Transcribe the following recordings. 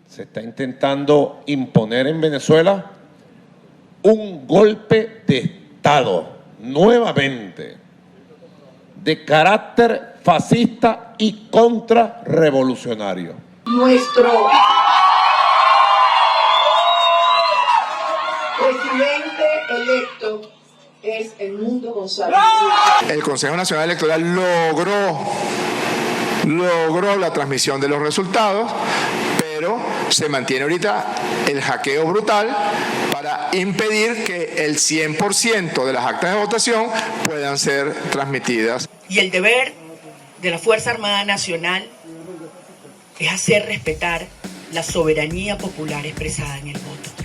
Se está intentando imponer en Venezuela un golpe de Estado, nuevamente, de carácter fascista y contrarrevolucionario. Nuestro presidente electo es Edmundo González. El Consejo Nacional Electoral logró la transmisión de los resultados, pero se mantiene ahorita el hackeo brutal para impedir que el 100% de las actas de votación puedan ser transmitidas. Y el deber de la Fuerza Armada Nacional es hacer respetar la soberanía popular expresada en el voto.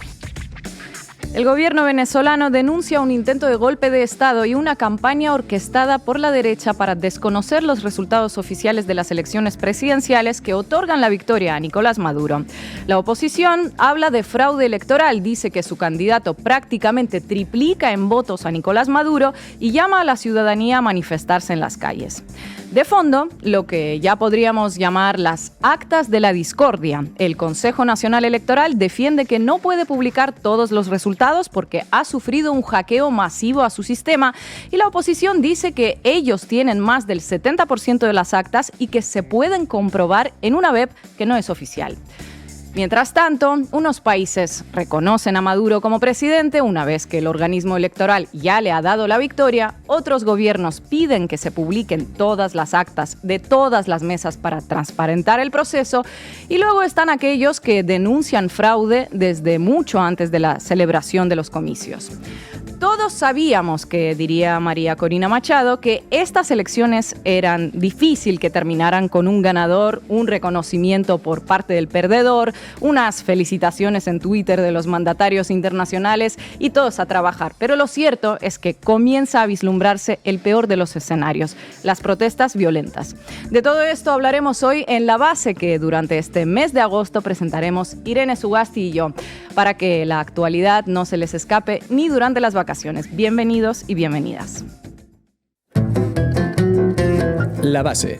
El gobierno venezolano denuncia un intento de golpe de Estado y una campaña orquestada por la derecha para desconocer los resultados oficiales de las elecciones presidenciales que otorgan la victoria a Nicolás Maduro. La oposición habla de fraude electoral, dice que su candidato prácticamente triplica en votos a Nicolás Maduro y llama a la ciudadanía a manifestarse en las calles. De fondo, lo que ya podríamos llamar las actas de la discordia. El Consejo Nacional Electoral defiende que no puede publicar todos los resultados porque ha sufrido un hackeo masivo a su sistema y la oposición dice que ellos tienen más del 70% de las actas y que se pueden comprobar en una web que no es oficial. Mientras tanto, unos países reconocen a Maduro como presidente una vez que el organismo electoral ya le ha dado la victoria, otros gobiernos piden que se publiquen todas las actas de todas las mesas para transparentar el proceso y luego están aquellos que denuncian fraude desde mucho antes de la celebración de los comicios. Todos sabíamos que, diría María Corina Machado, que estas elecciones eran difícil que terminaran con un ganador, un reconocimiento por parte del perdedor, unas felicitaciones en Twitter de los mandatarios internacionales y todos a trabajar. Pero lo cierto es que comienza a vislumbrarse el peor de los escenarios, las protestas violentas. De todo esto hablaremos hoy en La Base, que durante este mes de agosto presentaremos Irene Sugasti y yo, para que la actualidad no se les escape ni durante las vacaciones. Bienvenidos y bienvenidas. La Base.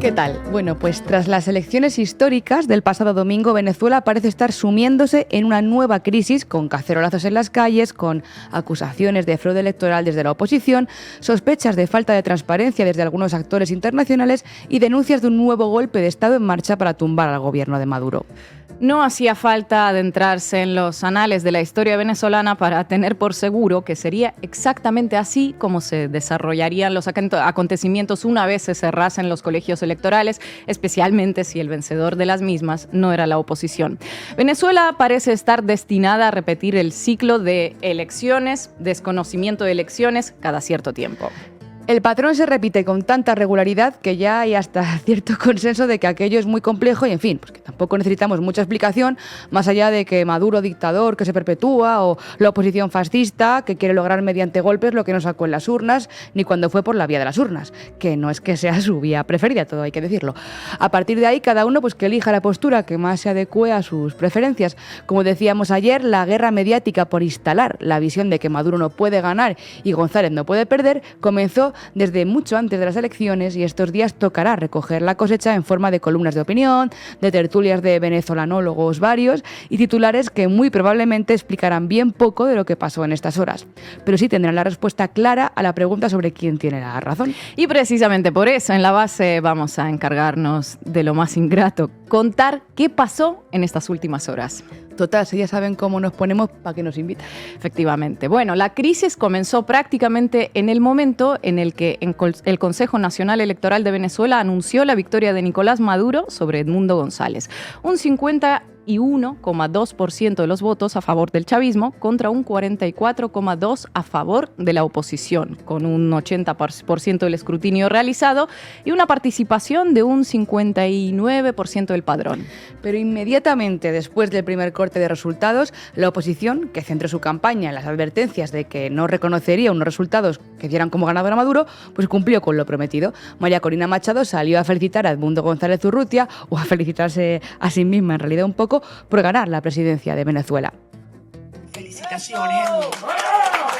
¿Qué tal? Bueno, pues tras las elecciones históricas del pasado domingo, Venezuela parece estar sumiéndose en una nueva crisis con cacerolazos en las calles, con acusaciones de fraude electoral desde la oposición, sospechas de falta de transparencia desde algunos actores internacionales y denuncias de un nuevo golpe de Estado en marcha para tumbar al gobierno de Maduro. No hacía falta adentrarse en los anales de la historia venezolana para tener por seguro que sería exactamente así como se desarrollarían los acontecimientos una vez se cerrasen los colegios electorales, especialmente si el vencedor de las mismas no era la oposición. Venezuela parece estar destinada a repetir el ciclo de elecciones, desconocimiento de elecciones cada cierto tiempo. El patrón se repite con tanta regularidad que ya hay hasta cierto consenso de que aquello es muy complejo y, en fin, pues que tampoco necesitamos mucha explicación, más allá de que Maduro dictador que se perpetúa o la oposición fascista que quiere lograr mediante golpes lo que no sacó en las urnas ni cuando fue por la vía de las urnas, que no es que sea su vía preferida, todo hay que decirlo. A partir de ahí, cada uno pues que elija la postura que más se adecue a sus preferencias. Como decíamos ayer, la guerra mediática por instalar la visión de que Maduro no puede ganar y González no puede perder comenzó desde mucho antes de las elecciones y estos días tocará recoger la cosecha en forma de columnas de opinión, de tertulias de venezolanólogos varios y titulares que muy probablemente explicarán bien poco de lo que pasó en estas horas. Pero sí tendrán la respuesta clara a la pregunta sobre quién tiene la razón. Y precisamente por eso en La Base vamos a encargarnos de lo más ingrato, contar qué pasó en estas últimas horas. Total, si ya saben cómo nos ponemos, ¿para qué nos invitan? Efectivamente. Bueno, la crisis comenzó prácticamente en el momento en el que el Consejo Nacional Electoral de Venezuela anunció la victoria de Nicolás Maduro sobre Edmundo González. Un 51,2% de los votos a favor del chavismo contra un 44,2% a favor de la oposición, con un 80% del escrutinio realizado y una participación de un 59% del padrón. Pero inmediatamente después del primer corte de resultados, la oposición, que centró su campaña en las advertencias de que no reconocería unos resultados que dieran como ganador a Maduro, pues cumplió con lo prometido. María Corina Machado salió a felicitar a Edmundo González Urrutia, o a felicitarse a sí misma en realidad un poco, por ganar la presidencia de Venezuela. Felicitaciones, Edmundo.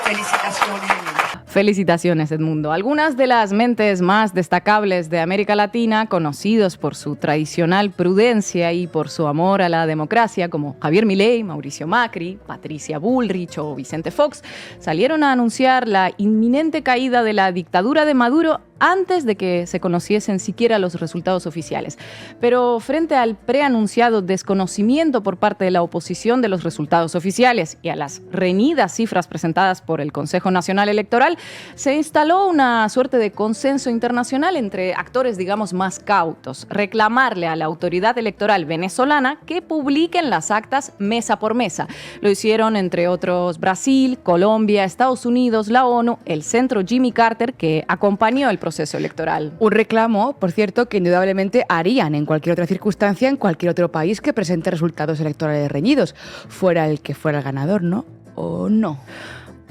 Felicitaciones, Edmundo. Felicitaciones, Edmundo. Algunas de las mentes más destacables de América Latina, conocidos por su tradicional prudencia y por su amor a la democracia, como Javier Milei, Mauricio Macri, Patricia Bullrich o Vicente Fox, salieron a anunciar la inminente caída de la dictadura de Maduro antes de que se conociesen siquiera los resultados oficiales. Pero frente al preanunciado desconocimiento por parte de la oposición de los resultados oficiales y a las reñidas cifras presentadas por el Consejo Nacional Electoral, se instaló una suerte de consenso internacional entre actores, digamos, más cautos: reclamarle a la autoridad electoral venezolana que publiquen las actas mesa por mesa. Lo hicieron, entre otros, Brasil, Colombia, Estados Unidos, la ONU, el Centro Jimmy Carter, que acompañó el proceso electoral. Un reclamo, por cierto, que indudablemente harían en cualquier otra circunstancia en cualquier otro país que presente resultados electorales reñidos, fuera el que fuera el ganador, ¿no? ¿O no?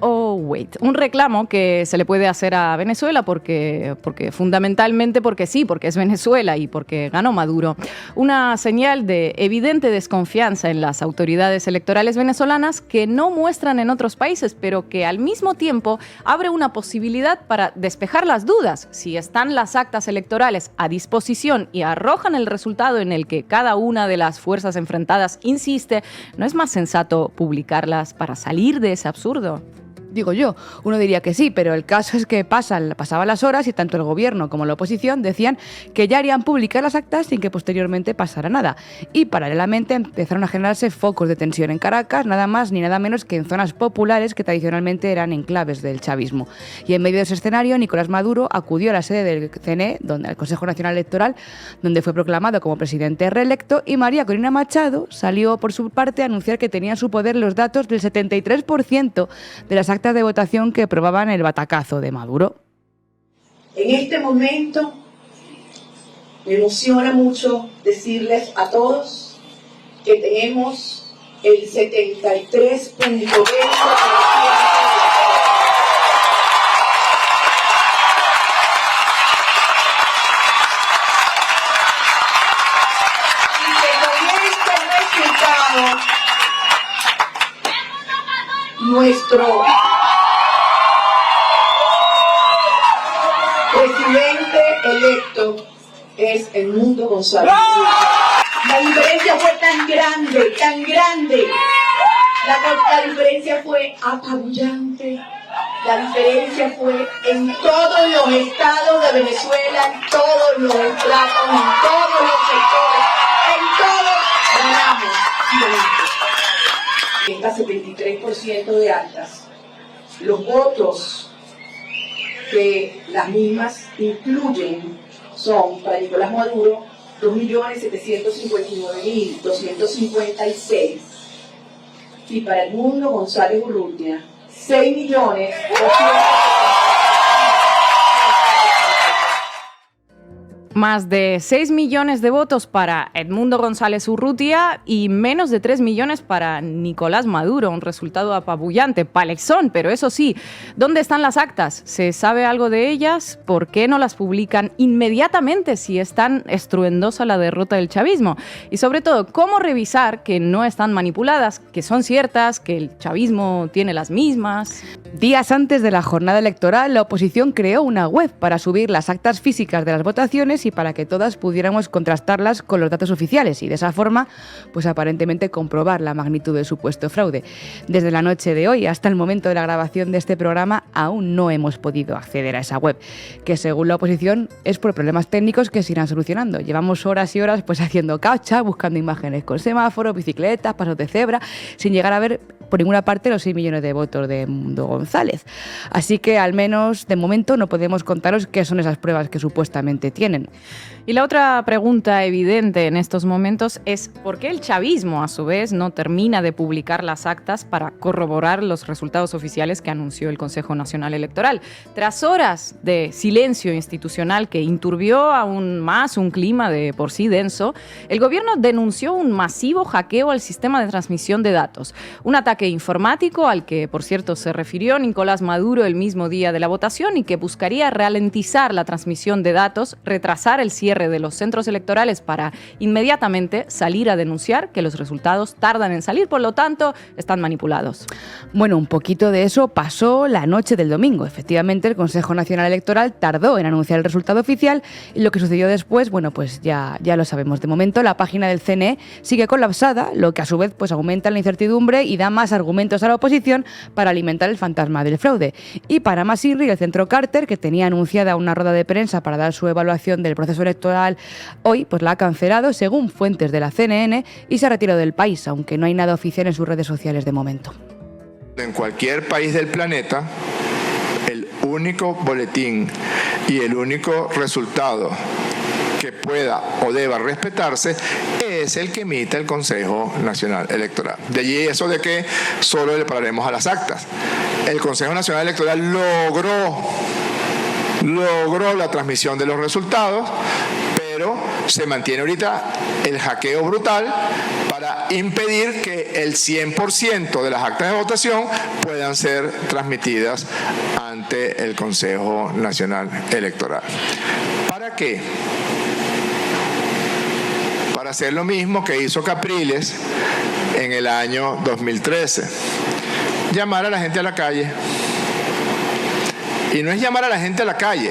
Oh, wait. Un reclamo que se le puede hacer a Venezuela porque fundamentalmente porque sí, porque es Venezuela y porque ganó Maduro. Una señal de evidente desconfianza en las autoridades electorales venezolanas que no muestran en otros países, pero que al mismo tiempo abre una posibilidad para despejar las dudas. Si están las actas electorales a disposición y arrojan el resultado en el que cada una de las fuerzas enfrentadas insiste, ¿no es más sensato publicarlas para salir de ese absurdo? Digo yo, uno diría que sí, pero el caso es que pasaban las horas y tanto el gobierno como la oposición decían que ya harían públicas las actas sin que posteriormente pasara nada. Y paralelamente empezaron a generarse focos de tensión en Caracas, nada más ni nada menos que en zonas populares que tradicionalmente eran enclaves del chavismo. Y en medio de ese escenario, Nicolás Maduro acudió a la sede del CNE, al Consejo Nacional Electoral, donde fue proclamado como presidente reelecto, y María Corina Machado salió por su parte a anunciar que tenía en su poder los datos del 73% de las actas de votación que probaban el batacazo de Maduro. En este momento me emociona mucho decirles a todos que tenemos el 73.20%. Y que con este resultado nuestro presidente electo es Edmundo González. La diferencia fue tan grande. La diferencia fue apabullante. La diferencia fue en todos los estados de Venezuela, en todos los estratos, en todos los sectores, en todos ganamos. Estas 73% de actas, los votos que las mismas incluyen son para Nicolás Maduro 2.759.256 y para Edmundo González Urrutia 6.200.000. Más de 6 millones de votos para Edmundo González Urrutia y menos de 3 millones para Nicolás Maduro. Un resultado apabullante, palexón, pero eso sí, ¿dónde están las actas? ¿Se sabe algo de ellas? ¿Por qué no las publican inmediatamente si es tan estruendosa la derrota del chavismo? Y sobre todo, ¿cómo revisar que no están manipuladas, que son ciertas, que el chavismo tiene las mismas? Días antes de la jornada electoral, la oposición creó una web para subir las actas físicas de las votaciones y para que todas pudiéramos contrastarlas con los datos oficiales y de esa forma, pues aparentemente comprobar la magnitud del supuesto fraude. Desde la noche de hoy hasta el momento de la grabación de este programa aún no hemos podido acceder a esa web, que según la oposición es por problemas técnicos que se irán solucionando. Llevamos horas y horas pues haciendo caucha, buscando imágenes con semáforos, bicicletas, pasos de cebra, sin llegar a ver por ninguna parte los 6 millones de votos de Edmundo González. Así que al menos de momento no podemos contaros qué son esas pruebas que supuestamente tienen. Y la otra pregunta evidente en estos momentos es ¿por qué el chavismo, a su vez, no termina de publicar las actas para corroborar los resultados oficiales que anunció el Consejo Nacional Electoral? Tras horas de silencio institucional que enturbió aún más un clima de por sí denso, el gobierno denunció un masivo hackeo al sistema de transmisión de datos, un ataque ataque informático al que, por cierto, se refirió Nicolás Maduro el mismo día de la votación y que buscaría ralentizar la transmisión de datos, retrasar el cierre de los centros electorales para inmediatamente salir a denunciar que los resultados tardan en salir, por lo tanto, están manipulados. Bueno, un poquito de eso pasó la noche del domingo. Efectivamente, el Consejo Nacional Electoral tardó en anunciar el resultado oficial y lo que sucedió después, bueno, pues ya lo sabemos. De momento, la página del CNE sigue colapsada, lo que a su vez pues aumenta la incertidumbre y da más argumentos a la oposición para alimentar el fantasma del fraude. Y para más INRI, el Centro Carter, que tenía anunciada una rueda de prensa para dar su evaluación del proceso electoral hoy, pues la ha cancelado según fuentes de la CNN y se ha retirado del país, aunque no hay nada oficial en sus redes sociales de momento. En cualquier país del planeta, el único boletín y el único resultado que pueda o deba respetarse es el que emite el Consejo Nacional Electoral. De allí eso de que solo le pararemos a las actas. El Consejo Nacional Electoral logró la transmisión de los resultados, pero se mantiene ahorita el hackeo brutal para impedir que el 100% de las actas de votación puedan ser transmitidas ante el Consejo Nacional Electoral. ¿Para qué? Para hacer lo mismo que hizo Capriles en el año 2013. Llamar a la gente a la calle. Y no es llamar a la gente a la calle,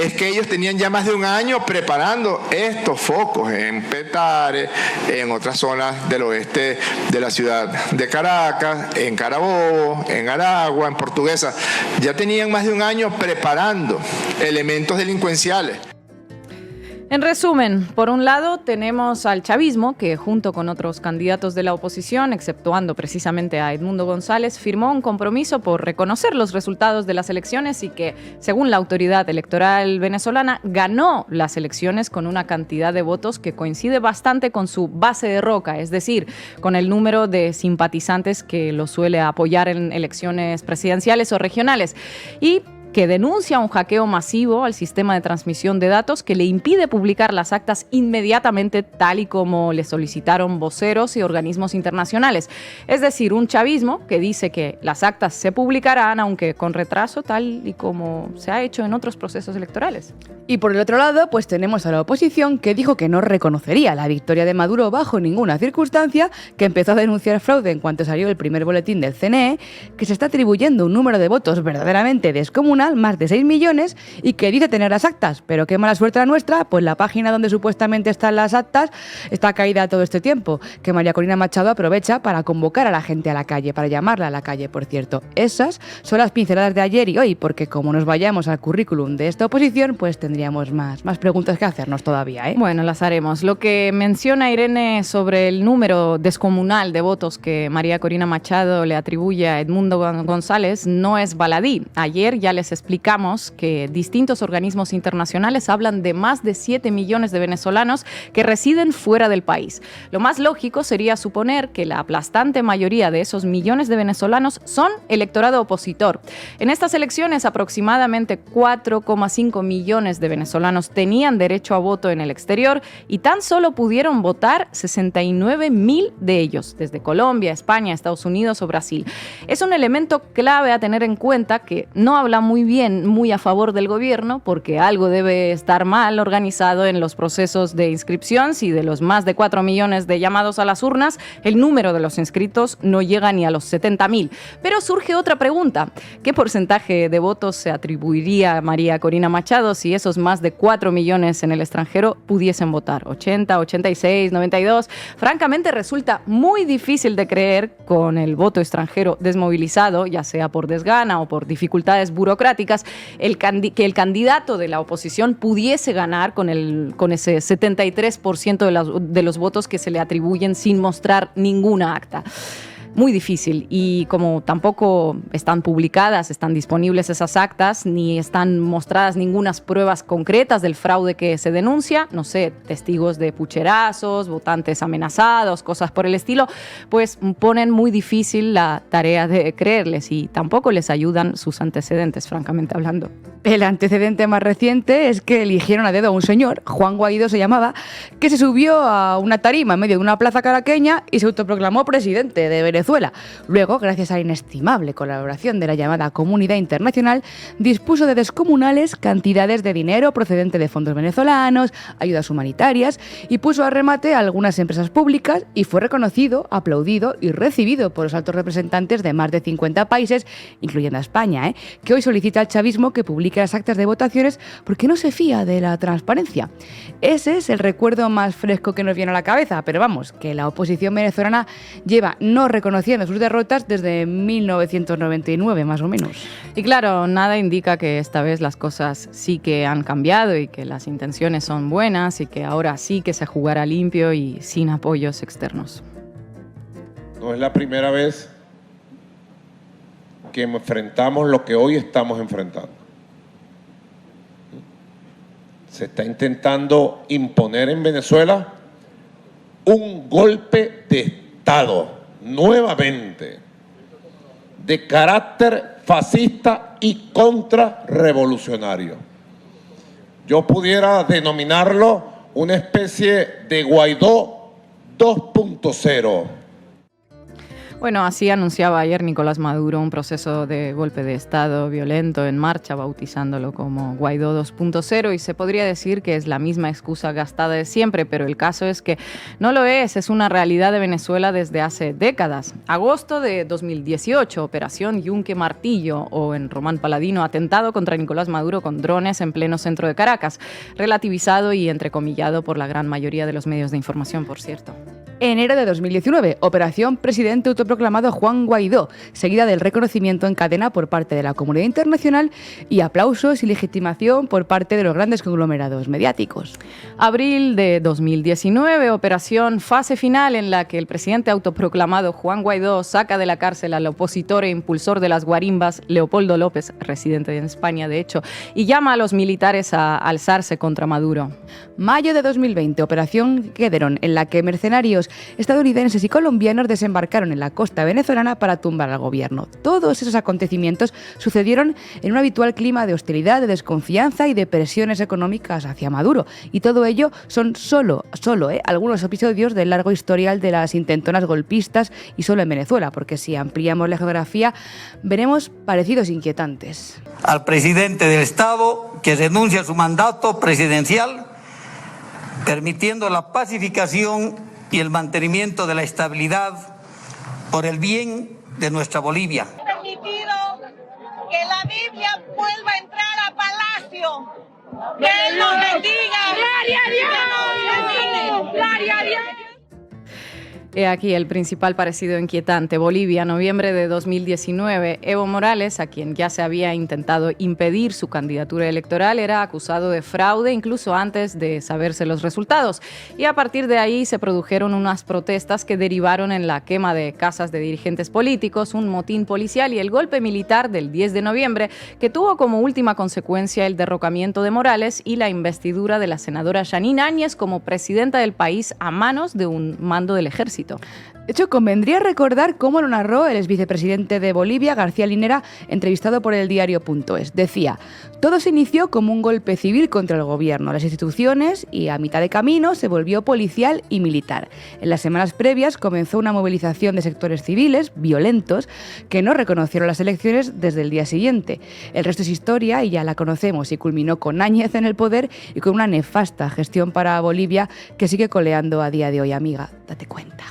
es que ellos tenían ya más de un año preparando estos focos en Petare, en otras zonas del oeste de la ciudad de Caracas, en Carabobo, en Aragua, en Portuguesa. Ya tenían más de un año preparando elementos delincuenciales. En resumen, por un lado tenemos al chavismo, que junto con otros candidatos de la oposición, exceptuando precisamente a Edmundo González, firmó un compromiso por reconocer los resultados de las elecciones y que, según la autoridad electoral venezolana, ganó las elecciones con una cantidad de votos que coincide bastante con su base de roca, es decir, con el número de simpatizantes que lo suele apoyar en elecciones presidenciales o regionales. Y que denuncia un hackeo masivo al sistema de transmisión de datos que le impide publicar las actas inmediatamente, tal y como le solicitaron voceros y organismos internacionales. Es decir, un chavismo que dice que las actas se publicarán, aunque con retraso, tal y como se ha hecho en otros procesos electorales. Y por el otro lado, pues tenemos a la oposición que dijo que no reconocería la victoria de Maduro bajo ninguna circunstancia, que empezó a denunciar fraude en cuanto salió el primer boletín del CNE, que se está atribuyendo un número de votos verdaderamente descomunal, más de 6 millones, y que dice tener las actas. Pero qué mala suerte la nuestra, pues la página donde supuestamente están las actas está caída todo este tiempo, que María Corina Machado aprovecha para convocar a la gente a la calle, para llamarla a la calle, por cierto. Esas son las pinceladas de ayer y hoy, porque como nos vayamos al currículum de esta oposición, pues tendríamos más preguntas que hacernos todavía, ¿eh? Bueno, las haremos. Lo que menciona Irene sobre el número descomunal de votos que María Corina Machado le atribuye a Edmundo González no es baladí. Ayer ya les explicamos que distintos organismos internacionales hablan de más de 7 millones de venezolanos que residen fuera del país. Lo más lógico sería suponer que la aplastante mayoría de esos millones de venezolanos son electorado opositor. En estas elecciones, aproximadamente 4,5 millones de venezolanos tenían derecho a voto en el exterior y tan solo pudieron votar 69,000 de ellos, desde Colombia, España, Estados Unidos o Brasil. Es un elemento clave a tener en cuenta que no habla muy a favor del gobierno, porque algo debe estar mal organizado en los procesos de inscripción. Si de los más de 4 millones de llamados a las urnas, el número de los inscritos no llega ni a los 70,000. Pero surge otra pregunta. ¿Qué porcentaje de votos se atribuiría a María Corina Machado si esos más de 4 millones en el extranjero pudiesen votar? 80, 86, 92. Francamente, resulta muy difícil de creer, con el voto extranjero desmovilizado, ya sea por desgana o por dificultades burocráticas, que el candidato de la oposición pudiese ganar con ese 73% de los votos que se le atribuyen sin mostrar ninguna acta. Muy difícil, y como tampoco están publicadas, están disponibles esas actas, ni están mostradas ningunas pruebas concretas del fraude que se denuncia, no sé, testigos de pucherazos, votantes amenazados, cosas por el estilo, pues ponen muy difícil la tarea de creerles, y tampoco les ayudan sus antecedentes, francamente hablando. El antecedente más reciente es que eligieron a dedo a un señor, Juan Guaidó se llamaba, que se subió a una tarima en medio de una plaza caraqueña y se autoproclamó presidente de Venezuela Venezuela. Luego, gracias a la inestimable colaboración de la llamada comunidad internacional, dispuso de descomunales cantidades de dinero procedente de fondos venezolanos, ayudas humanitarias y puso a remate a algunas empresas públicas y fue reconocido, aplaudido y recibido por los altos representantes de más de 50 países, incluyendo a España, que hoy solicita al chavismo que publique las actas de votaciones porque no se fía de la transparencia. Ese es el recuerdo más fresco que nos viene a la cabeza, pero vamos, que la oposición venezolana lleva no reconociendo sus derrotas desde 1999, más o menos. Y claro, nada indica que esta vez las cosas sí que han cambiado y que las intenciones son buenas y que ahora sí que se jugará limpio y sin apoyos externos. No es la primera vez que enfrentamos lo que hoy estamos enfrentando. Se está intentando imponer en Venezuela un golpe de Estado, nuevamente, de carácter fascista y contrarrevolucionario. Yo pudiera denominarlo una especie de Guaidó 2.0. Bueno, así anunciaba ayer Nicolás Maduro un proceso de golpe de Estado violento en marcha, bautizándolo como Guaidó 2.0, y se podría decir que es la misma excusa gastada de siempre, pero el caso es que no lo es una realidad de Venezuela desde hace décadas. Agosto de 2018, Operación Yunque Martillo, o en Román Paladino, atentado contra Nicolás Maduro con drones en pleno centro de Caracas, relativizado y entrecomillado por la gran mayoría de los medios de información, por cierto. Enero de 2019, Operación Presidente Autoproclamado Juan Guaidó, seguida del reconocimiento en cadena por parte de la comunidad internacional y aplausos y legitimación por parte de los grandes conglomerados mediáticos. Abril de 2019, Operación Fase Final, en la que el presidente autoproclamado Juan Guaidó saca de la cárcel al opositor e impulsor de las guarimbas, Leopoldo López, residente en España de hecho, y llama a los militares a alzarse contra Maduro. Mayo de 2020, Operación Quederón, en la que mercenarios estadounidenses y colombianos desembarcaron en la costa venezolana para tumbar al gobierno. Todos esos acontecimientos sucedieron en un habitual clima de hostilidad, de desconfianza y de presiones económicas hacia Maduro. Y todo ello son solo algunos episodios del largo historial de las intentonas golpistas, y solo en Venezuela, porque si ampliamos la geografía veremos parecidos inquietantes. Al presidente del Estado que renuncia a su mandato presidencial, permitiendo la pacificación y el mantenimiento de la estabilidad por el bien de nuestra Bolivia. Permitido que la Biblia vuelva a entrar a Palacio. Que Él nos bendiga. ¡Gloria a Dios! ¡Gloria a Dios! He aquí el principal parecido inquietante. Bolivia, noviembre de 2019. Evo Morales, a quien ya se había intentado impedir su candidatura electoral, era acusado de fraude incluso antes de saberse los resultados. Y a partir de ahí se produjeron unas protestas que derivaron en la quema de casas de dirigentes políticos, un motín policial y el golpe militar del 10 de noviembre, que tuvo como última consecuencia el derrocamiento de Morales y la investidura de la senadora Yanine Áñez como presidenta del país a manos de un mando del ejército. De hecho, convendría recordar cómo lo narró el exvicepresidente de Bolivia, García Linera, entrevistado por el diario.es. Decía: todo se inició como un golpe civil contra el gobierno, las instituciones, y a mitad de camino se volvió policial y militar. En las semanas previas comenzó una movilización de sectores civiles violentos que no reconocieron las elecciones desde el día siguiente. El resto es historia y ya la conocemos, y culminó con Áñez en el poder y con una nefasta gestión para Bolivia que sigue coleando a día de hoy, amiga. Date cuenta.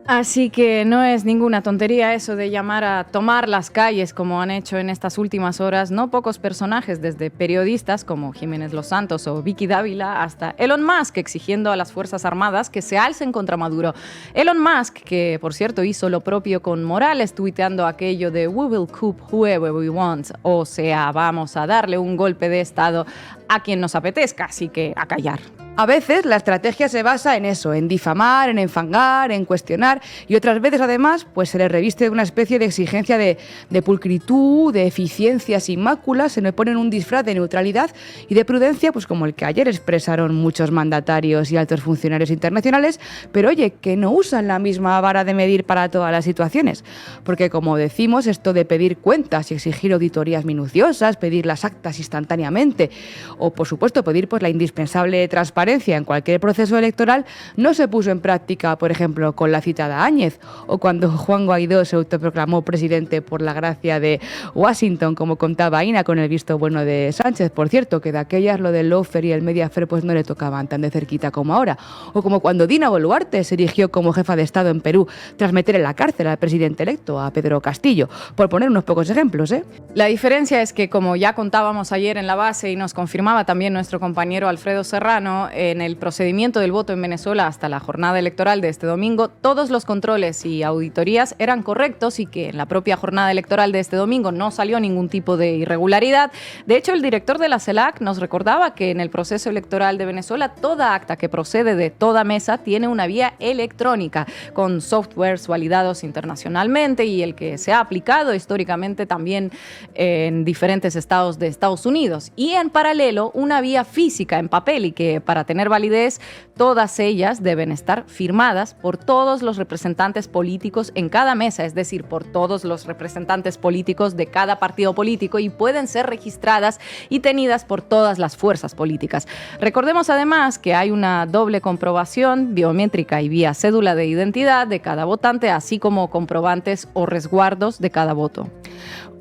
Así que no es ninguna tontería eso de llamar a tomar las calles como han hecho en estas últimas horas no pocos personajes, desde periodistas como Jiménez Los Santos o Vicky Dávila hasta Elon Musk, exigiendo a las Fuerzas Armadas que se alcen contra Maduro. Elon Musk, que por cierto hizo lo propio con Morales, tuiteando aquello de "We will coup whoever we want", o sea, vamos a darle un golpe de Estado a quien nos apetezca, así que a callar. A veces la estrategia se basa en eso, en difamar, en enfangar, en cuestionar, y otras veces además pues se le reviste de una especie de exigencia de pulcritud, de eficiencia sin máculas, se le ponen un disfraz de neutralidad y de prudencia, pues como el que ayer expresaron muchos mandatarios y altos funcionarios internacionales, pero oye, que no usan la misma vara de medir para todas las situaciones, porque como decimos, esto de pedir cuentas y exigir auditorías minuciosas, pedir las actas instantáneamente, o por supuesto pedir pues la indispensable transparencia, transparencia en cualquier proceso electoral no se puso en práctica, por ejemplo, con la citada Áñez, o cuando Juan Guaidó se autoproclamó presidente por la gracia de Washington, como contaba Ina, con el visto bueno de Sánchez. Por cierto, que de aquellas lo del lawfare y el Mediafair pues no le tocaban tan de cerquita como ahora. O como cuando Dina Boluarte se erigió como jefa de Estado en Perú tras meter en la cárcel al presidente electo, a Pedro Castillo, por poner unos pocos ejemplos, ¿eh? La diferencia es que, como ya contábamos ayer en la base y nos confirmaba también nuestro compañero Alfredo Serrano, en el procedimiento del voto en Venezuela hasta la jornada electoral de este domingo, todos los controles y auditorías eran correctos y que en la propia jornada electoral de este domingo no salió ningún tipo de irregularidad. De hecho, el director de la CELAC nos recordaba que en el proceso electoral de Venezuela toda acta que procede de toda mesa tiene una vía electrónica con softwares validados internacionalmente y el que se ha aplicado históricamente también en diferentes estados de Estados Unidos. Y en paralelo, una vía física en papel y que para tener validez todas ellas deben estar firmadas por todos los representantes políticos en cada mesa, es decir, por todos los representantes políticos de cada partido político y pueden ser registradas y tenidas por todas las fuerzas políticas. Recordemos además que hay una doble comprobación biométrica y vía cédula de identidad de cada votante, así como comprobantes o resguardos de cada voto.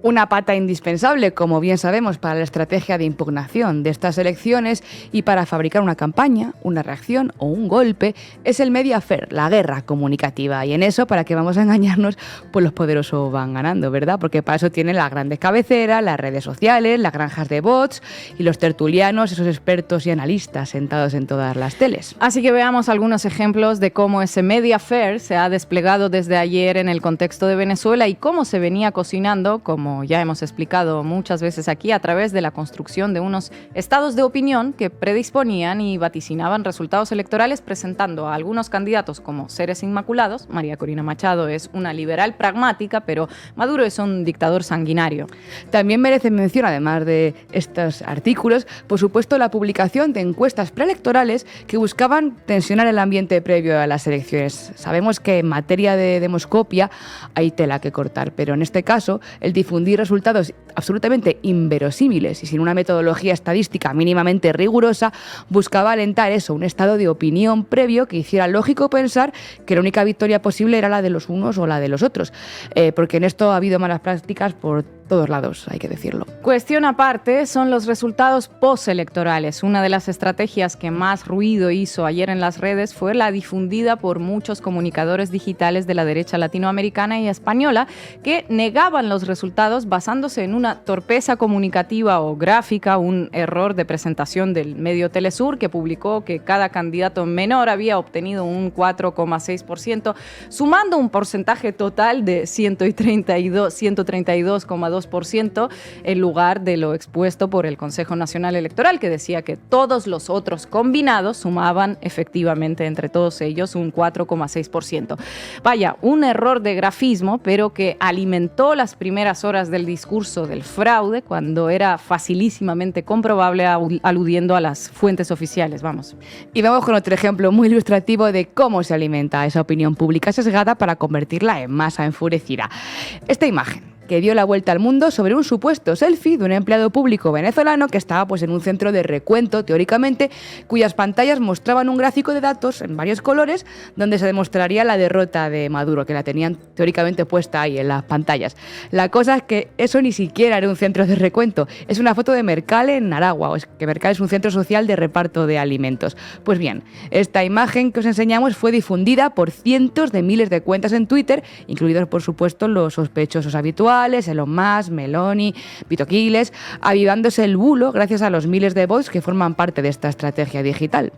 Una pata indispensable, como bien sabemos, para la estrategia de impugnación de estas elecciones y para fabricar una campaña, una reacción o un golpe es el Mediafair, la guerra comunicativa. Y en eso, ¿para qué vamos a engañarnos? Pues los poderosos van ganando, ¿verdad? Porque para eso tienen las grandes cabeceras, las redes sociales, las granjas de bots y los tertulianos, esos expertos y analistas sentados en todas las teles. Así que veamos algunos ejemplos de cómo ese Mediafair se ha desplegado desde ayer en el contexto de Venezuela y cómo se venía cocinando, como ya hemos explicado muchas veces aquí, a través de la construcción de unos estados de opinión que predisponían y vaticinaban resultados electorales presentando a algunos candidatos como seres inmaculados. María Corina Machado es una liberal pragmática, pero Maduro es un dictador sanguinario. También merece mención, además de estos artículos, por supuesto, la publicación de encuestas preelectorales que buscaban tensionar el ambiente previo a las elecciones. Sabemos que en materia de demoscopia hay tela que cortar, pero en este caso el difundir resultados absolutamente inverosímiles y sin una metodología estadística mínimamente rigurosa buscaba alentar eso, un estado de opinión previo que hiciera lógico pensar que la única victoria posible era la de los unos o la de los otros, porque en esto ha habido malas prácticas por todos lados, hay que decirlo. Cuestión aparte son los resultados postelectorales. Una de las estrategias que más ruido hizo ayer en las redes fue la difundida por muchos comunicadores digitales de la derecha latinoamericana y española que negaban los resultados basándose en una torpeza comunicativa o gráfica, un error de presentación del medio Telesur que publicó que cada candidato menor había obtenido un 4,6%, sumando un porcentaje total de 132,2% en lugar de lo expuesto por el Consejo Nacional Electoral, que decía que todos los otros combinados sumaban efectivamente entre todos ellos un 4,6%. Vaya, un error de grafismo, pero que alimentó las primeras horas del discurso del fraude cuando era facilísimamente comprobable aludiendo a las fuentes oficiales. Vamos. Y vamos con otro ejemplo muy ilustrativo de cómo se alimenta esa opinión pública sesgada para convertirla en masa enfurecida. Esta imagen que dio la vuelta al mundo sobre un supuesto selfie de un empleado público venezolano que estaba pues en un centro de recuento, teóricamente, cuyas pantallas mostraban un gráfico de datos en varios colores donde se demostraría la derrota de Maduro, que la tenían teóricamente puesta ahí en las pantallas. La cosa es que eso ni siquiera era un centro de recuento, es una foto de Mercale en Aragua, que Mercale es un centro social de reparto de alimentos. Pues bien, esta imagen que os enseñamos fue difundida por cientos de miles de cuentas en Twitter, incluidos por supuesto los sospechosos habituales, Elon Musk, Meloni, Vito Quiles, avivándose el bulo gracias a los miles de bots que forman parte de esta estrategia digital.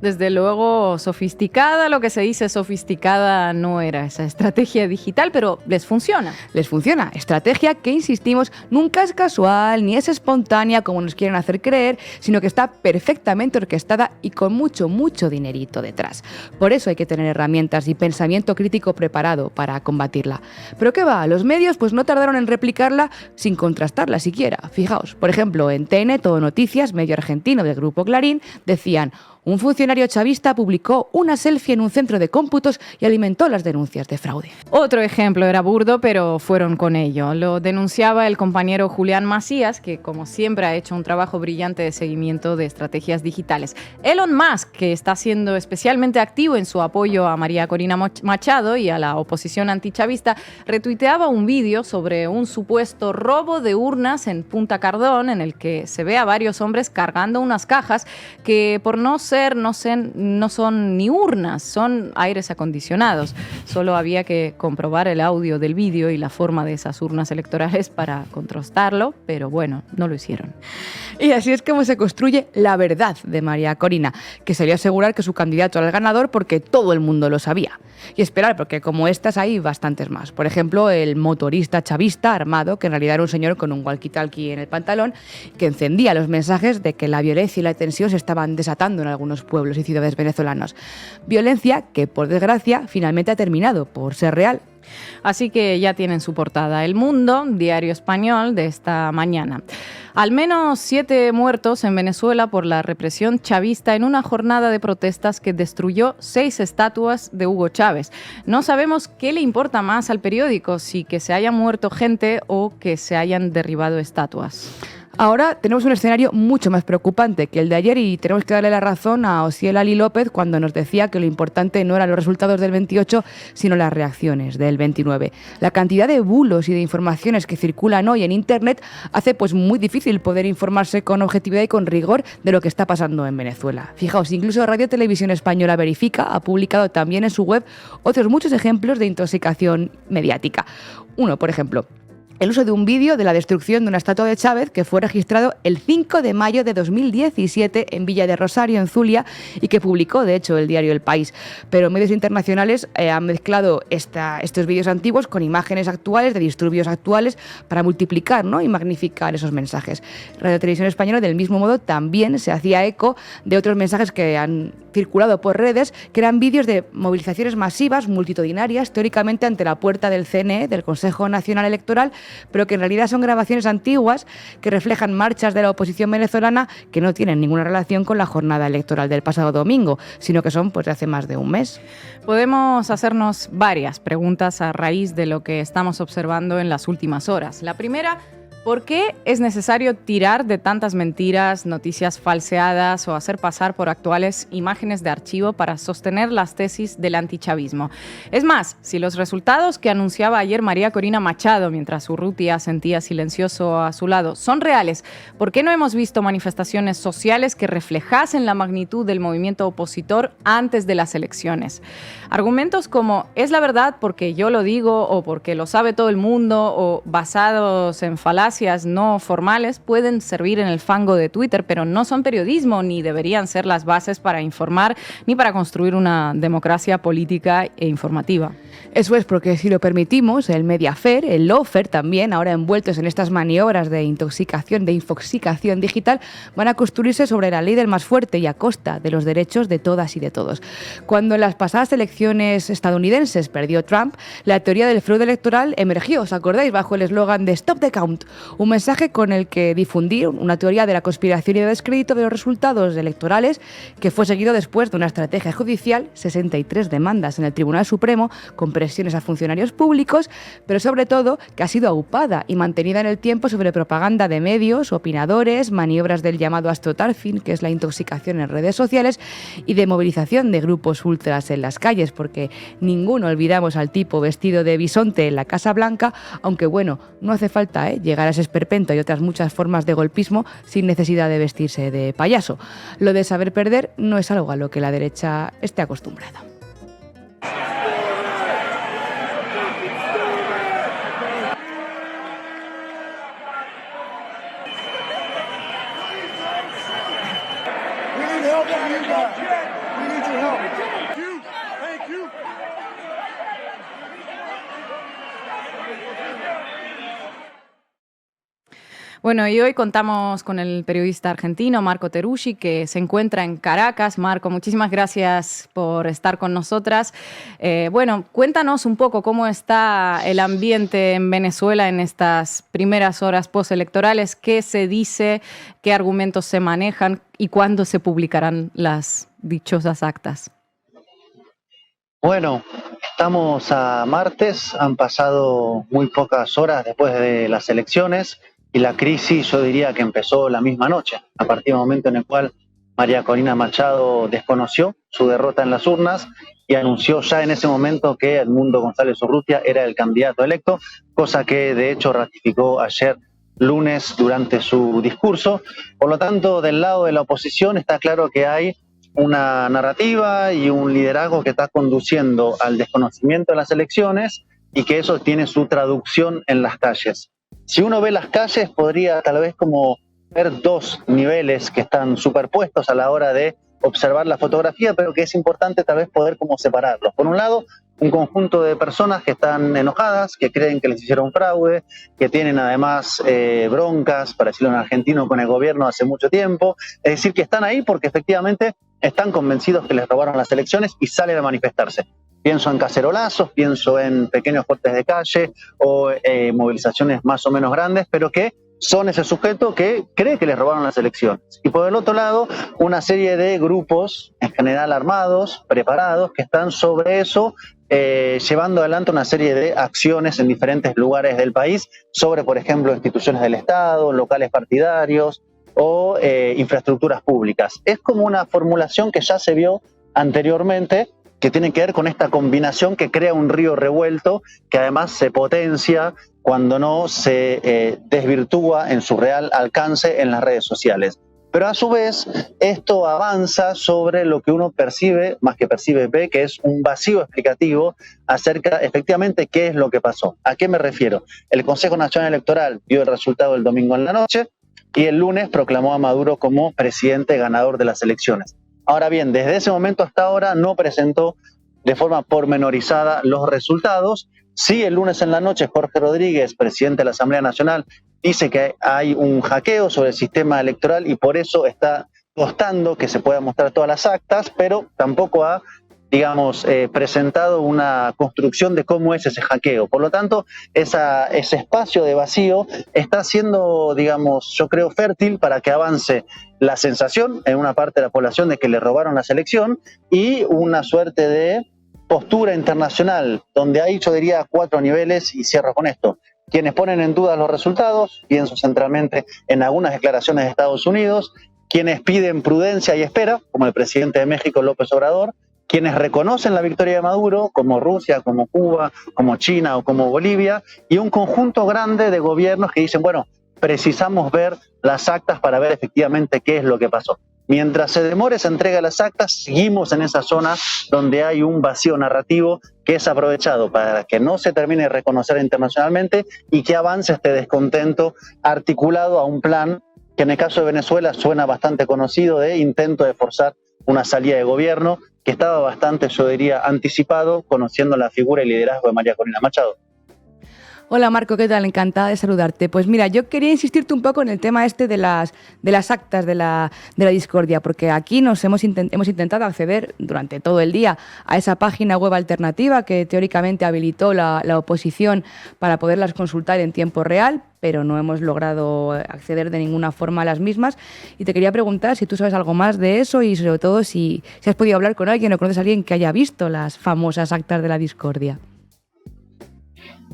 Desde luego, sofisticada, lo que se dice sofisticada no era esa estrategia digital, pero les funciona. Les funciona. Estrategia que, insistimos, nunca es casual ni es espontánea como nos quieren hacer creer, sino que está perfectamente orquestada y con mucho, mucho dinerito detrás. Por eso hay que tener herramientas y pensamiento crítico preparado para combatirla. ¿Pero qué va? Los medios pues no tardan tardaron en replicarla sin contrastarla siquiera. Fijaos, por ejemplo, en TN, Todo Noticias, medio argentino del grupo Clarín, decían: un funcionario chavista publicó una selfie en un centro de cómputos y alimentó las denuncias de fraude. Otro ejemplo era burdo, pero fueron con ello. Lo denunciaba el compañero Julián Macías, que como siempre ha hecho un trabajo brillante de seguimiento de estrategias digitales. Elon Musk, que está siendo especialmente activo en su apoyo a María Corina Machado y a la oposición antichavista, retuiteaba un vídeo sobre un supuesto robo de urnas en Punta Cardón, en el que se ve a varios hombres cargando unas cajas que por no son ni urnas, son aires acondicionados. Solo había que comprobar el audio del vídeo y la forma de esas urnas electorales para contrastarlo, pero bueno, no lo hicieron. Y así es como se construye la verdad de María Corina, que salió a asegurar que su candidato era el ganador porque todo el mundo lo sabía. Y esperar, porque como estas hay bastantes más. Por ejemplo, el motorista chavista armado, que en realidad era un señor con un walkie-talkie en el pantalón, que encendía los mensajes de que la violencia y la tensión se estaban desatando en algunos pueblos y ciudades venezolanos. Violencia que, por desgracia, finalmente ha terminado por ser real. Así que ya tienen su portada. El Mundo, diario español de esta mañana. Al menos 7 muertos en Venezuela por la represión chavista en una jornada de protestas que destruyó 6 estatuas de Hugo Chávez. No sabemos qué le importa más al periódico, si que se haya muerto gente o que se hayan derribado estatuas. Ahora tenemos un escenario mucho más preocupante que el de ayer y tenemos que darle la razón a Osiel Ali López cuando nos decía que lo importante no eran los resultados del 28, sino las reacciones del 29. La cantidad de bulos y de informaciones que circulan hoy en Internet hace pues muy difícil poder informarse con objetividad y con rigor de lo que está pasando en Venezuela. Fijaos, incluso Radio Televisión Española Verifica ha publicado también en su web otros muchos ejemplos de intoxicación mediática. Uno, por ejemplo, el uso de un vídeo de la destrucción de una estatua de Chávez que fue registrado el 5 de mayo de 2017 en Villa de Rosario, en Zulia, y que publicó, de hecho, el diario El País. Pero medios internacionales han mezclado estos vídeos antiguos con imágenes actuales, de disturbios actuales, para multiplicar, ¿no?, y magnificar esos mensajes. Radio Televisión Española, del mismo modo, también se hacía eco de otros mensajes que han circulado por redes, que eran vídeos de movilizaciones masivas, multitudinarias, teóricamente ante la puerta del CNE, del Consejo Nacional Electoral, pero que en realidad son grabaciones antiguas que reflejan marchas de la oposición venezolana que no tienen ninguna relación con la jornada electoral del pasado domingo, sino que son pues de hace más de un mes. Podemos hacernos varias preguntas a raíz de lo que estamos observando en las últimas horas. La primera: ¿por qué es necesario tirar de tantas mentiras, noticias falseadas o hacer pasar por actuales imágenes de archivo para sostener las tesis del antichavismo? Es más, si los resultados que anunciaba ayer María Corina Machado mientras Urrutia sentía silencioso a su lado son reales, ¿por qué no hemos visto manifestaciones sociales que reflejasen la magnitud del movimiento opositor antes de las elecciones? Argumentos como "es la verdad porque yo lo digo" o "porque lo sabe todo el mundo" o basados en falacias no formales pueden servir en el fango de Twitter, pero no son periodismo ni deberían ser las bases para informar ni para construir una democracia política e informativa. Eso es, porque si lo permitimos, el Mediafair, el Lawfare también, ahora envueltos en estas maniobras de intoxicación, de infoxicación digital, van a construirse sobre la ley del más fuerte y a costa de los derechos de todas y de todos. Cuando en las pasadas elecciones estadounidenses perdió Trump, la teoría del fraude electoral emergió, ¿os acordáis?, bajo el eslogan de Stop the Count, un mensaje con el que difundir una teoría de la conspiración y de descrédito de los resultados electorales que fue seguido después de una estrategia judicial, 63 demandas en el Tribunal Supremo con presiones a funcionarios públicos, pero sobre todo que ha sido aupada y mantenida en el tiempo sobre propaganda de medios, opinadores, maniobras del llamado astroturfing, que es la intoxicación en redes sociales, y de movilización de grupos ultras en las calles, porque ninguno olvidamos al tipo vestido de bisonte en la Casa Blanca, aunque bueno, no hace falta llegar a ese esperpento y otras muchas formas de golpismo sin necesidad de vestirse de payaso. Lo de saber perder no es algo a lo que la derecha esté acostumbrada. Bueno, y hoy contamos con el periodista argentino Marco Teruggi, que se encuentra en Caracas. Marco, muchísimas gracias por estar con nosotras. Bueno, cuéntanos un poco cómo está el ambiente en Venezuela en estas primeras horas postelectorales, qué se dice, qué argumentos se manejan y cuándo se publicarán las dichosas actas. Bueno, estamos a martes, han pasado muy pocas horas después de las elecciones y la crisis yo diría que empezó la misma noche, a partir del momento en el cual María Corina Machado desconoció su derrota en las urnas y anunció ya en ese momento que Edmundo González Urrutia era el candidato electo, cosa que de hecho ratificó ayer lunes durante su discurso. Por lo tanto, del lado de la oposición está claro que hay una narrativa y un liderazgo que está conduciendo al desconocimiento de las elecciones y que eso tiene su traducción en las calles. Si uno ve las calles, podría tal vez como ver dos niveles que están superpuestos a la hora de observar la fotografía, pero que es importante tal vez poder como separarlos. Por un lado, un conjunto de personas que están enojadas, que creen que les hicieron fraude, que tienen además broncas, para decirlo en argentino, con el gobierno hace mucho tiempo. Es decir, que están ahí porque efectivamente están convencidos que les robaron las elecciones y salen a manifestarse. Pienso en cacerolazos, pienso en pequeños cortes de calle o movilizaciones más o menos grandes, pero que son ese sujeto que cree que les robaron las elecciones. Y por el otro lado, una serie de grupos, en general armados, preparados, que están sobre eso, llevando adelante una serie de acciones en diferentes lugares del país, sobre, por ejemplo, instituciones del Estado, locales partidarios o infraestructuras públicas. Es como una formulación que ya se vio anteriormente, que tiene que ver con esta combinación que crea un río revuelto, que además se potencia cuando no se desvirtúa en su real alcance en las redes sociales. Pero a su vez, esto avanza sobre lo que uno percibe, más que percibe, ve, que es un vacío explicativo acerca efectivamente qué es lo que pasó. ¿A qué me refiero? El Consejo Nacional Electoral dio el resultado el domingo en la noche y el lunes proclamó a Maduro como presidente ganador de las elecciones. Ahora bien, desde ese momento hasta ahora no presentó de forma pormenorizada los resultados. Sí, el lunes en la noche Jorge Rodríguez, presidente de la Asamblea Nacional, dice que hay un hackeo sobre el sistema electoral y por eso está costando que se puedan mostrar todas las actas, pero tampoco ha, digamos, presentado una construcción de cómo es ese hackeo. Por lo tanto, ese espacio de vacío está siendo, digamos, yo creo, fértil para que avance la sensación en una parte de la población de que le robaron la elección y una suerte de postura internacional, donde hay, yo diría, 4 niveles, y cierro con esto. Quienes ponen en duda los resultados, pienso centralmente en algunas declaraciones de Estados Unidos, quienes piden prudencia y espera, como el presidente de México, López Obrador, quienes reconocen la victoria de Maduro, como Rusia, como Cuba, como China o como Bolivia, y un conjunto grande de gobiernos que dicen, bueno, precisamos ver las actas para ver efectivamente qué es lo que pasó. Mientras se demore esa entrega de las actas, seguimos en esa zona donde hay un vacío narrativo que es aprovechado para que no se termine de reconocer internacionalmente y que avance este descontento articulado a un plan que en el caso de Venezuela suena bastante conocido, de intento de forzar una salida de gobierno que estaba bastante, yo diría, anticipado, conociendo la figura y liderazgo de María Corina Machado. Hola Marco, ¿qué tal? Encantada de saludarte. Pues mira, yo quería insistirte un poco en el tema este de las actas de la discordia, porque aquí hemos intentado acceder durante todo el día a esa página web alternativa que teóricamente habilitó la oposición para poderlas consultar en tiempo real, pero no hemos logrado acceder de ninguna forma a las mismas. Y te quería preguntar si tú sabes algo más de eso y sobre todo si has podido hablar con alguien o conoces a alguien que haya visto las famosas actas de la discordia.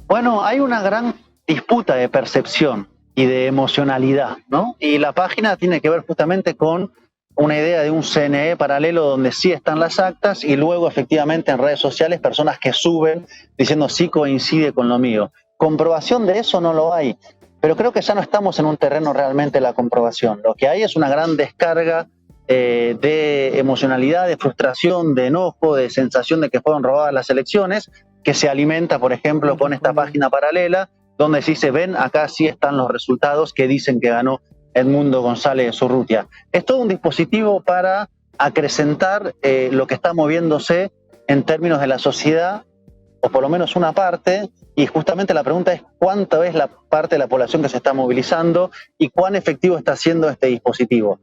Bueno, hay una gran disputa de percepción y de emocionalidad, ¿no? Y la página tiene que ver justamente con una idea de un CNE paralelo donde sí están las actas y luego efectivamente en redes sociales personas que suben diciendo sí coincide con lo mío. Comprobación de eso no lo hay, pero creo que ya no estamos en un terreno realmente de la comprobación. Lo que hay es una gran descarga de emocionalidad, de frustración, de enojo, de sensación de que fueron robadas las elecciones, que se alimenta, por ejemplo, con esta página paralela, donde sí se ven, acá sí están los resultados que dicen que ganó Edmundo González Urrutia. Es todo un dispositivo para acrecentar lo que está moviéndose en términos de la sociedad o por lo menos una parte, y justamente la pregunta es cuánta es la parte de la población que se está movilizando y cuán efectivo está siendo este dispositivo.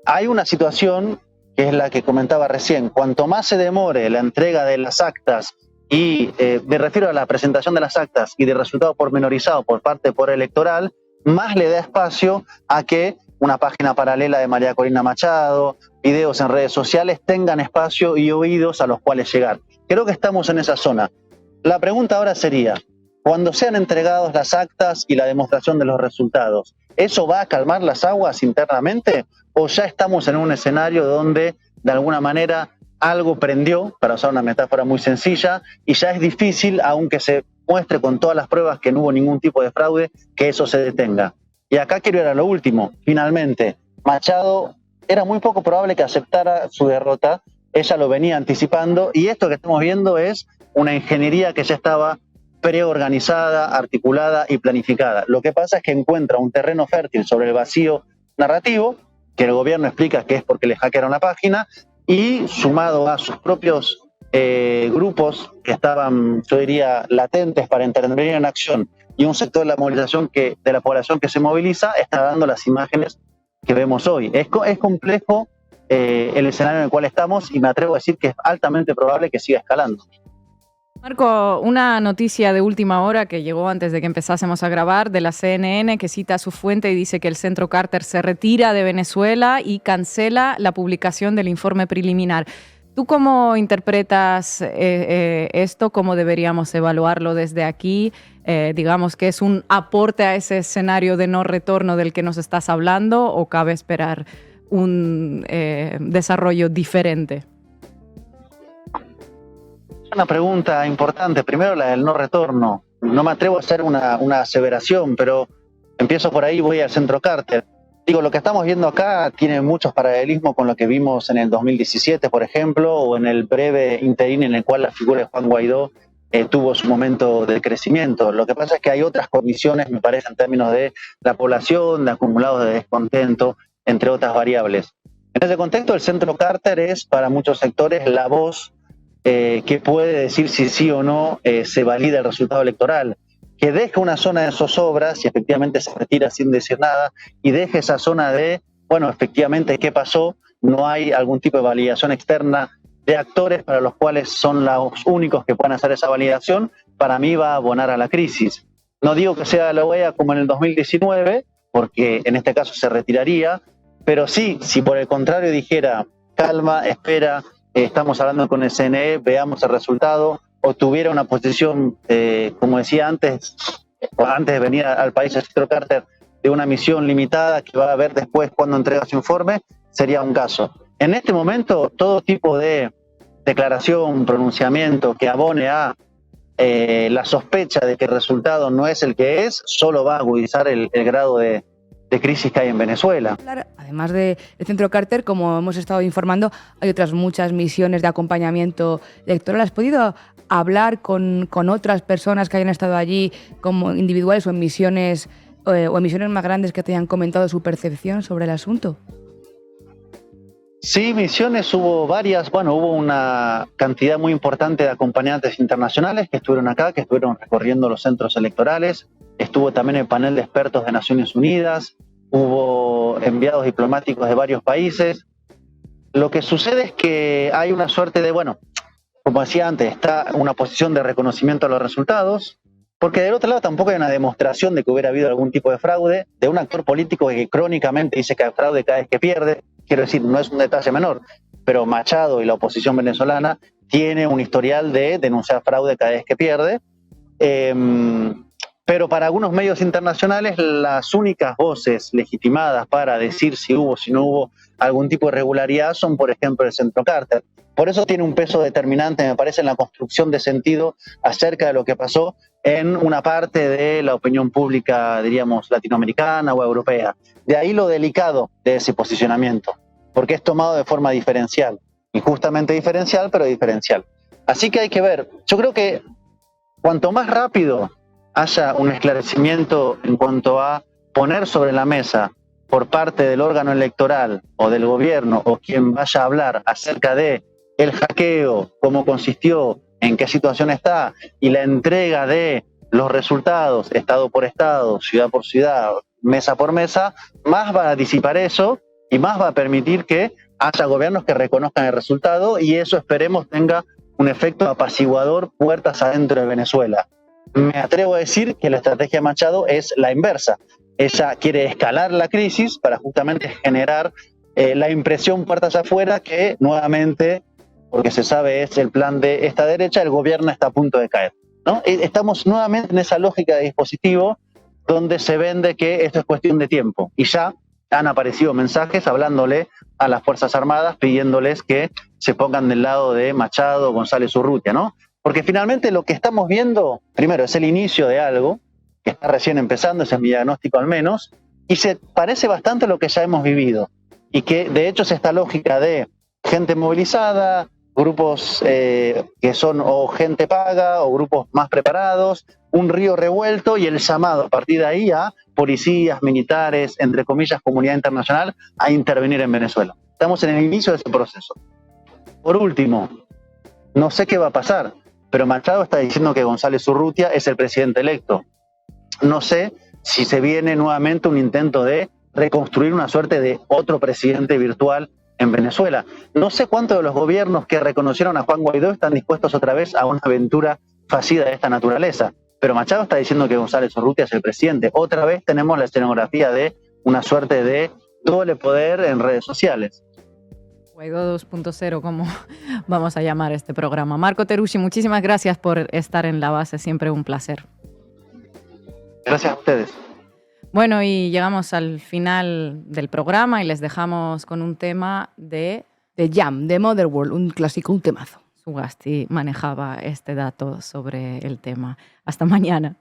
Hay una situación que es la que comentaba recién: cuanto más se demore la entrega de las actas, y me refiero a la presentación de las actas y de resultado pormenorizado por parte del Poder Electoral, más le da espacio a que una página paralela de María Corina Machado, videos en redes sociales tengan espacio y oídos a los cuales llegar. Creo que estamos en esa zona. La pregunta ahora sería, cuando sean entregados las actas y la demostración de los resultados, ¿eso va a calmar las aguas internamente? ¿O ya estamos en un escenario donde de alguna manera algo prendió, para usar una metáfora muy sencilla, y ya es difícil, aunque se muestre con todas las pruebas que no hubo ningún tipo de fraude, que eso se detenga? Y acá quiero ir a lo último. Finalmente, Machado era muy poco probable que aceptara su derrota, ella lo venía anticipando, y esto que estamos viendo es una ingeniería que ya estaba preorganizada, articulada y planificada. Lo que pasa es que encuentra un terreno fértil sobre el vacío narrativo, que el gobierno explica que es porque le hackearon la página, y sumado a sus propios grupos que estaban, yo diría, latentes para intervenir en acción, y un sector de la movilización de la población que se moviliza, está dando las imágenes que vemos hoy. Es complejo el escenario en el cual estamos, y me atrevo a decir que es altamente probable que siga escalando. Marco, una noticia de última hora que llegó antes de que empezásemos a grabar de la CNN, que cita a su fuente y dice que el Centro Carter se retira de Venezuela y cancela la publicación del informe preliminar. ¿Tú cómo interpretas esto? ¿Cómo deberíamos evaluarlo desde aquí? Digamos que es un aporte a ese escenario de no retorno del que nos estás hablando, ¿o cabe esperar un desarrollo diferente? Una pregunta importante. Primero, la del no retorno. No me atrevo a hacer una aseveración, pero empiezo por ahí, voy al Centro Carter. Digo, lo que estamos viendo acá tiene muchos paralelismos con lo que vimos en el 2017, por ejemplo, o en el breve interín en el cual la figura de Juan Guaidó tuvo su momento de crecimiento. Lo que pasa es que hay otras condiciones, me parece, en términos de la población, de acumulados de descontento, entre otras variables. En ese contexto, el Centro Carter es, para muchos sectores, la voz que puede decir si sí o no se valida el resultado electoral, que deje una zona de zozobra, si efectivamente se retira sin decir nada, y deje esa zona de, bueno, efectivamente, ¿qué pasó? No hay algún tipo de validación externa de actores para los cuales son los únicos que pueden hacer esa validación. Para mí va a abonar a la crisis. No digo que sea la OEA como en el 2019, porque en este caso se retiraría, pero sí, si por el contrario dijera, calma, espera, estamos hablando con el CNE, veamos el resultado, o tuviera una posición, como decía antes de venir al país el Centro Carter, de una misión limitada que va a ver después cuando entrega su informe, sería un caso. En este momento, todo tipo de declaración, pronunciamiento que abone a la sospecha de que el resultado no es el que es, solo va a agudizar el grado de crisis que hay en Venezuela. Además del Centro Carter, como hemos estado informando, hay otras muchas misiones de acompañamiento electoral. ¿Has podido hablar con otras personas que hayan estado allí, como individuales o en misiones más grandes, que te hayan comentado su percepción sobre el asunto? Sí, misiones hubo varias. Bueno, hubo una cantidad muy importante de acompañantes internacionales que estuvieron acá, que estuvieron recorriendo los centros electorales. Estuvo también el panel de expertos de Naciones Unidas. Hubo enviados diplomáticos de varios países. Lo que sucede es que hay una suerte de, bueno, como decía antes, está una posición de reconocimiento a los resultados, porque del otro lado tampoco hay una demostración de que hubiera habido algún tipo de fraude, de un actor político que crónicamente dice que hay fraude cada vez que pierde. Quiero decir, no es un detalle menor, pero Machado y la oposición venezolana tiene un historial de denunciar fraude cada vez que pierde. Pero para algunos medios internacionales, las únicas voces legitimadas para decir si hubo o si no hubo algún tipo de irregularidad son, por ejemplo, el Centro Carter. Por eso tiene un peso determinante, me parece, en la construcción de sentido acerca de lo que pasó en una parte de la opinión pública, diríamos, latinoamericana o europea. De ahí lo delicado de ese posicionamiento, porque es tomado de forma diferencial, injustamente diferencial, pero diferencial. Así que hay que ver. Yo creo que cuanto más rápido haya un esclarecimiento en cuanto a poner sobre la mesa por parte del órgano electoral o del gobierno o quien vaya a hablar acerca de el hackeo, cómo consistió, en qué situación está y la entrega de los resultados, estado por estado, ciudad por ciudad, mesa por mesa, más va a disipar eso y más va a permitir que haya gobiernos que reconozcan el resultado y eso esperemos tenga un efecto apaciguador puertas adentro de Venezuela. Me atrevo a decir que la estrategia de Machado es la inversa. Ella quiere escalar la crisis para justamente generar la impresión puertas afuera que nuevamente, porque se sabe es el plan de esta derecha, el gobierno está a punto de caer, ¿no? Estamos nuevamente en esa lógica de dispositivo donde se vende que esto es cuestión de tiempo y ya han aparecido mensajes hablándole a las Fuerzas Armadas pidiéndoles que se pongan del lado de Machado, González Urrutia, ¿no? Porque finalmente lo que estamos viendo, primero, es el inicio de algo que está recién empezando, ese es mi diagnóstico al menos, y se parece bastante a lo que ya hemos vivido. Y que de hecho es esta lógica de gente movilizada, grupos que son o gente paga o grupos más preparados, un río revuelto y el llamado a partir de ahí a policías, militares, entre comillas, comunidad internacional, a intervenir en Venezuela. Estamos en el inicio de ese proceso. Por último, no sé qué va a pasar, pero Machado está diciendo que González Urrutia es el presidente electo. No sé si se viene nuevamente un intento de reconstruir una suerte de otro presidente virtual en Venezuela. No sé cuántos de los gobiernos que reconocieron a Juan Guaidó están dispuestos otra vez a una aventura fallida de esta naturaleza. Pero Machado está diciendo que González Urrutia es el presidente. Otra vez tenemos la escenografía de una suerte de doble poder en redes sociales. Guaidó 2.0, como vamos a llamar este programa. Marco Teruggi, muchísimas gracias por estar en La Base, siempre un placer. Gracias a ustedes. Bueno, y llegamos al final del programa y les dejamos con un tema de Jam, de Motherworld, un clásico, un temazo. Sugasti manejaba este dato sobre el tema. Hasta mañana.